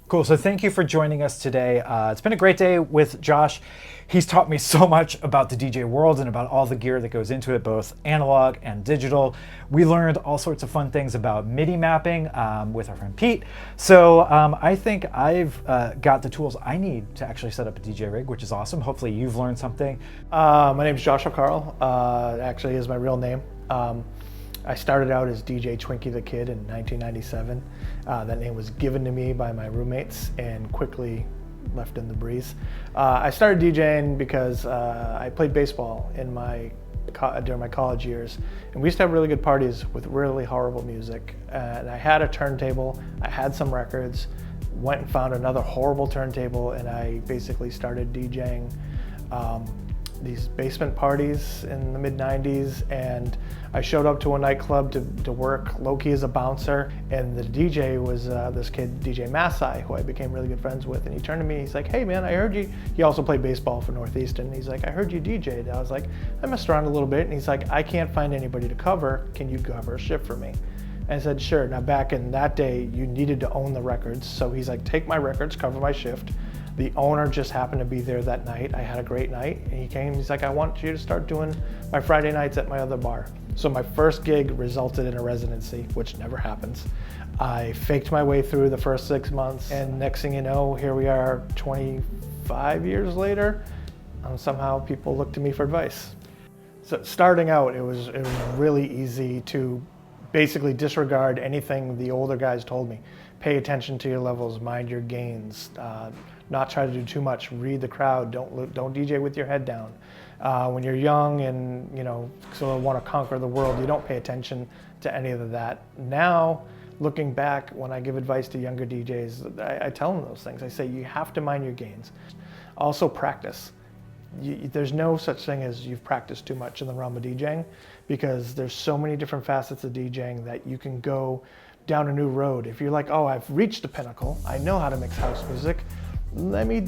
Cool, so thank you for joining us today. It's been a great day with Josh. He's taught me so much about the DJ world and about all the gear that goes into it, both analog and digital. We learned all sorts of fun things about MIDI mapping with our friend Pete. So I think I've got the tools I need to actually set up a DJ rig, which is awesome. Hopefully you've learned something. My name is Joshua Carl, actually is my real name. I started out as DJ Twinkie the Kid in 1997. That name was given to me by my roommates and quickly left in the breeze. I started DJing because I played baseball in during my college years, and we used to have really good parties with really horrible music. And I had a turntable, I had some records, went and found another horrible turntable, and I basically started DJing these basement parties in the mid-90s, and I showed up to a nightclub to work low-key as a bouncer, and the DJ was this kid, DJ Masai, who I became really good friends with, and he turned to me, he's like, hey man, I heard you, he also played baseball for Northeastern, he's like, I heard you DJ'd. I was like, I messed around a little bit, and he's like, I can't find anybody to cover, can you cover a shift for me? And I said, sure. Now back in that day, you needed to own the records, so he's like, take my records, cover my shift. The owner just happened to be there that night. I had a great night, and he came, he's like, I want you to start doing my Friday nights at my other bar. So my first gig resulted in a residency, which never happens. I faked my way through the first 6 months, and next thing you know, here we are 25 years later, somehow people look to me for advice. So starting out, it was really easy to basically disregard anything the older guys told me. Pay attention to your levels, mind your gains, not try to do too much, read the crowd, don't DJ with your head down. When you're young and sort of want to conquer the world, you don't pay attention to any of that. Now, looking back, when I give advice to younger DJs, I tell them those things. I say you have to mind your gains. Also practice. There's no such thing as you've practiced too much in the realm of DJing, because there's so many different facets of DJing that you can go down a new road. If you're like, oh, I've reached the pinnacle, I know how to mix house music, let me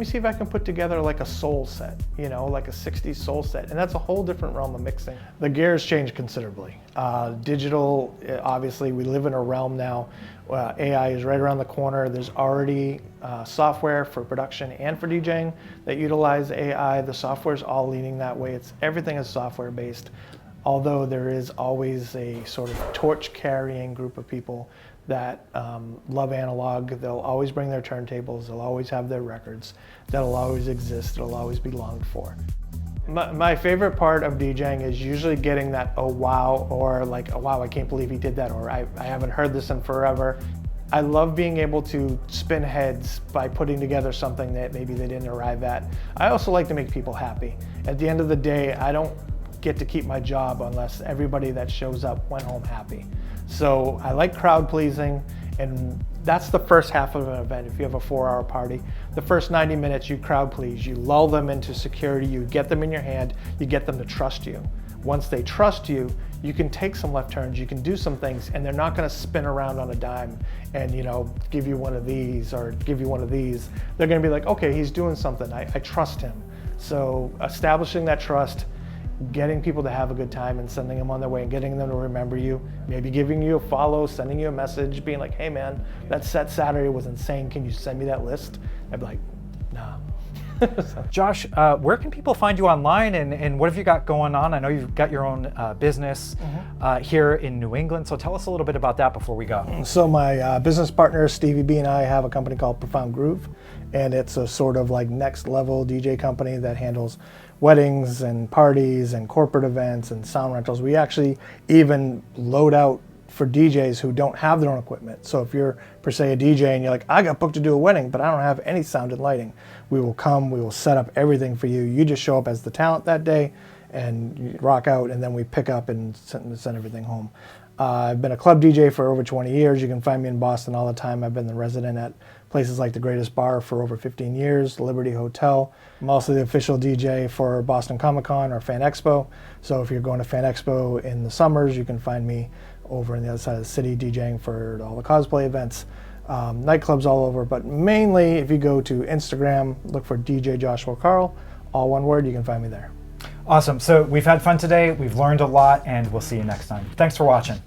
see if I can put together like a soul set, like a 60s soul set, and that's a whole different realm of mixing. The gear has changed considerably. Digital, obviously, we live in a realm now. AI is right around the corner. There's already software for production and for DJing that utilize AI. The software is all leaning that way. Everything is software based. Although there is always a sort of torch-carrying group of people that love analog. They'll always bring their turntables, they'll always have their records, that'll always exist, it'll always be longed for. My favorite part of DJing is usually getting that, oh wow, or like, oh wow, I can't believe he did that, or I haven't heard this in forever. I love being able to spin heads by putting together something that maybe they didn't arrive at. I also like to make people happy. At the end of the day, I don't get to keep my job unless everybody that shows up went home happy. So I like crowd pleasing, and that's the first half of an event. If you have a 4-hour party, the first 90 minutes you crowd please, you lull them into security, you get them in your hand, you get them to trust you. Once they trust you, you can take some left turns, you can do some things, and they're not gonna spin around on a dime and give you one of these or give you one of these. They're gonna be like, okay, he's doing something, I trust him. So establishing that trust, getting people to have a good time and sending them on their way and getting them to remember you, maybe giving you a follow, sending you a message, being like, hey man, that set Saturday was insane, can you send me that list? I'd be like, nah. Josh, where can people find you online, and what have you got going on? I know you've got your own business here in New England, so tell us a little bit about that before we go. So my business partner, Stevie B, and I have a company called Profound Groove, and it's a sort of like next level DJ company that handles weddings and parties and corporate events and sound rentals. We actually even load out for DJs who don't have their own equipment. So if you're per se a DJ and you're like, I got booked to do a wedding, but I don't have any sound and lighting, we will come, we will set up everything for you. You just show up as the talent that day and you rock out, and then we pick up and send everything home. I've been a club DJ for over 20 years. You can find me in Boston all the time. I've been the resident at places like the Greatest Bar for over 15 years, Liberty Hotel. I'm also the official DJ for Boston Comic Con or Fan Expo. So if you're going to Fan Expo in the summers, you can find me over on the other side of the city DJing for all the cosplay events. Nightclubs all over, but mainly if you go to Instagram, look for DJ Joshua Carl, all one word, you can find me there. Awesome. So we've had fun today, we've learned a lot, and we'll see you next time. Thanks for watching.